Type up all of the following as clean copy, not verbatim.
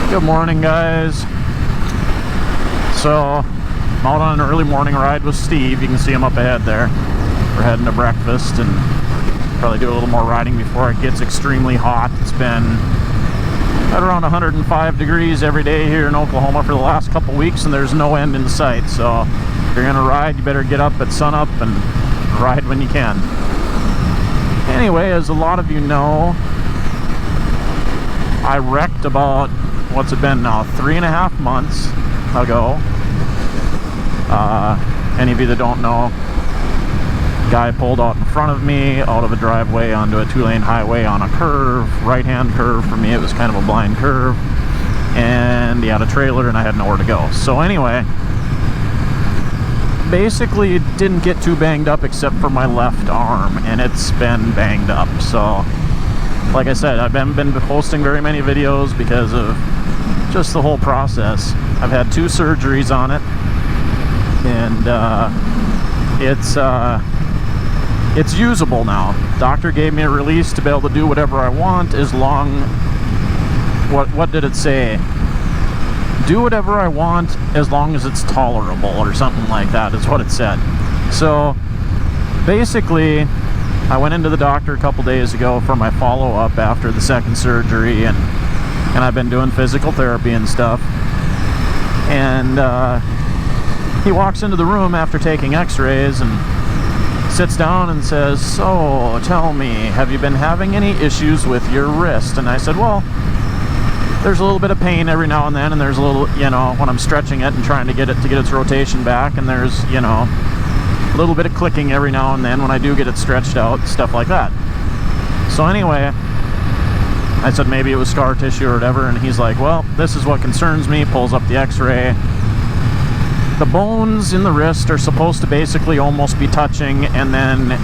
Good morning, guys. So I'm out on an early morning ride with Steve. You can see him up ahead there. We're heading to breakfast and probably do a little more riding before it gets extremely hot. It's been at around 105 degrees every day here in Oklahoma for the last couple weeks, and there's no end in sight. So if you're gonna ride, you better get up at sunup and ride when you can. Anyway, as a lot of you know, I wrecked about, what's it been now, 3.5 months ago. Any of you that don't know, guy pulled out in front of me out of a driveway onto a 2-lane highway on a curve, right-hand curve. For me, it was kind of a blind curve, and he had a trailer and I had nowhere to go. So anyway, basically didn't get too banged up except for my left arm, and it's been banged up. So like I said, I've been posting very many videos because of just the whole process. I've had 2 surgeries on it, and it's usable now. Doctor gave me a release to be able to do whatever I want, as long, what did it say? Do whatever I want as long as it's tolerable, or something like that is what it said. So basically, I went into the doctor a couple days ago for my follow-up after the second surgery, and I've been doing physical therapy and stuff. And he walks into the room after taking x-rays and sits down and says, "So, tell me, have you been having any issues with your wrist?" And I said, "Well, there's a little bit of pain every now and then, and there's a little, when I'm stretching it and trying to get its rotation back, and there's, a little bit of clicking every now and then when I do get it stretched out, stuff like that." So anyway, I said maybe it was scar tissue or whatever, and he's like, "Well, this is what concerns me." Pulls up the x-ray. The bones in the wrist are supposed to basically almost be touching, and then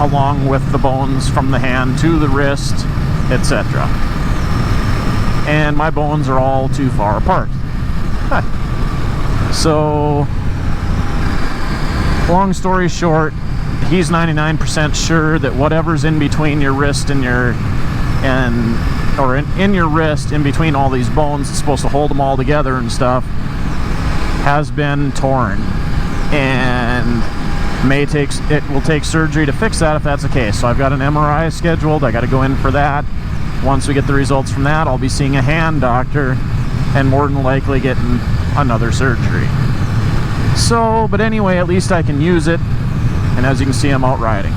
along with the bones from the hand to the wrist, etc. And my bones are all too far apart. So long story short, he's 99% sure that whatever's in between your wrist and in your wrist, in between all these bones, it's supposed to hold them all together and stuff, has been torn, and it will take surgery to fix that if that's the case. So I've got an MRI scheduled. I got to go in for that. Once we get the results from that, I'll be seeing a hand doctor and more than likely getting another surgery. So, but anyway, at least I can use it, and as you can see, I'm out riding.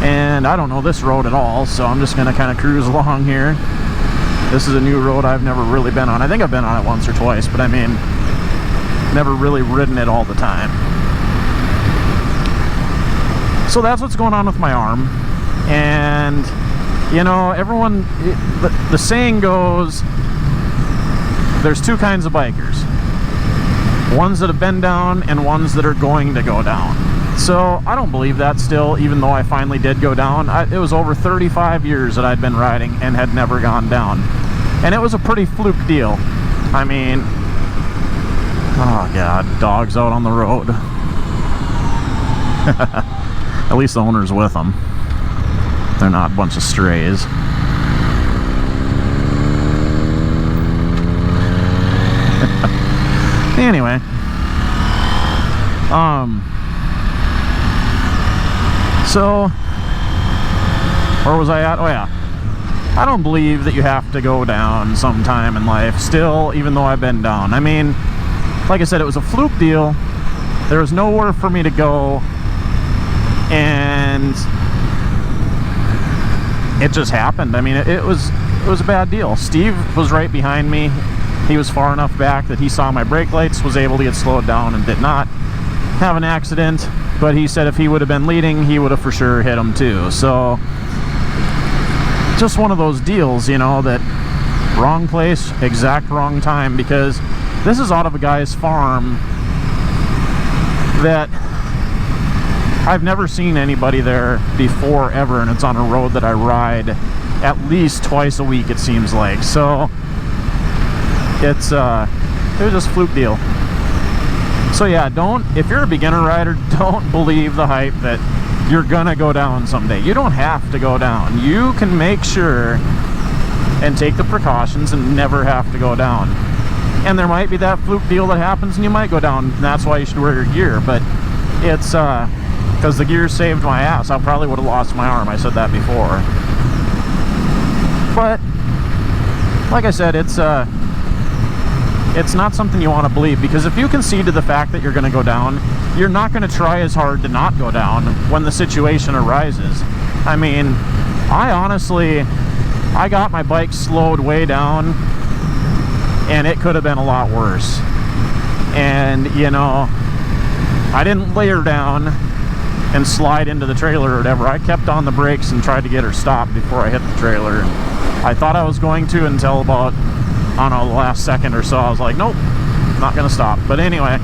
And I don't know this road at all, so I'm just gonna kind of cruise along here. This is a new road I've never really been on. I think I've been on it once or twice, but I mean, never really ridden it all the time. So that's what's going on with my arm. And everyone, the saying goes, there's 2 kinds of bikers. Ones that have been down and ones that are going to go down. So I don't believe that still, even though I finally did go down. It was over 35 years that I'd been riding and had never gone down. And it was a pretty fluke deal. I mean, oh God, dogs out on the road. At least the owner's with them. They're not a bunch of strays. Anyway, so where was I at? Oh yeah, I don't believe that you have to go down sometime in life still, even though I've been down. I mean, like I said, it was a fluke deal. There was nowhere for me to go, and it just happened. I mean, it was a bad deal. Steve was right behind me. He was far enough back that he saw my brake lights, was able to get slowed down, and did not have an accident. But he said if he would have been leading, he would have for sure hit him too. So just one of those deals, that wrong place, exact wrong time, because this is out of a guy's farm that I've never seen anybody there before ever, and it's on a road that I ride at least twice a week, it seems like. So it was just a fluke deal. So yeah, if you're a beginner rider, don't believe the hype that you're gonna go down someday. You don't have to go down. You can make sure and take the precautions and never have to go down. And there might be that fluke deal that happens and you might go down, and that's why you should wear your gear. But it's because the gear saved my ass. I probably would have lost my arm. I said that before. But like I said, it's not something you want to believe, because if you concede to the fact that you're going to go down, you're not going to try as hard to not go down when the situation arises. I mean, I got my bike slowed way down, and it could have been a lot worse. And, you know, I didn't lay her down and slide into the trailer or whatever. I kept on the brakes and tried to get her stopped before I hit the trailer. I thought I was going to until about, I don't know, the last second or so. I was like, nope, not gonna stop. But anyway,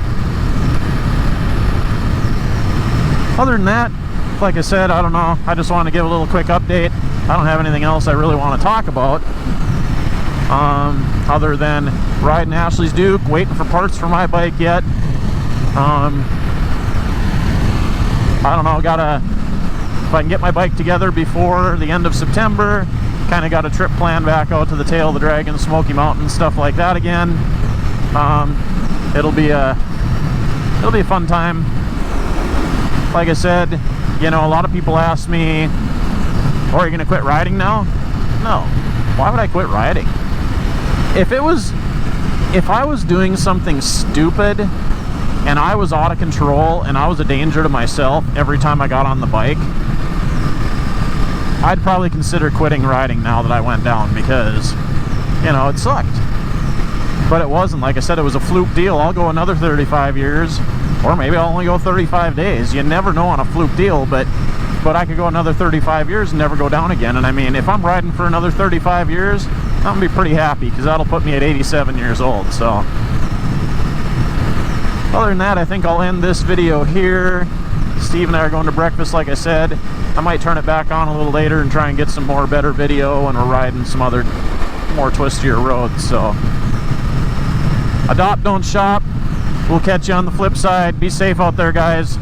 other than that, like I said, I don't know. I just want to give a little quick update. I don't have anything else I really want to talk about. Other than riding Ashley's Duke, waiting for parts for my bike yet. I don't know, if I can get my bike together before the end of September, kind of got a trip planned back out to the Tail of the Dragon, Smoky Mountains, stuff like that again. It'll be a fun time. Like I said, you know, a lot of people ask me, oh, are you going to quit riding now? No. Why would I quit riding? If I was doing something stupid and I was out of control and I was a danger to myself every time I got on the bike, I'd probably consider quitting riding now that I went down, because, you know, it sucked. But it wasn't. Like I said, it was a fluke deal. I'll go another 35 years, or maybe I'll only go 35 days. You never know on a fluke deal, but I could go another 35 years and never go down again. And I mean, if I'm riding for another 35 years, I'm gonna be pretty happy, because that'll put me at 87 years old. So other than that, I think I'll end this video here. Steve and I are going to breakfast, like I said. I might turn it back on a little later and try and get some more better video when we're riding some other more twistier roads. So adopt, don't shop. We'll catch you on the flip side. Be safe out there, guys.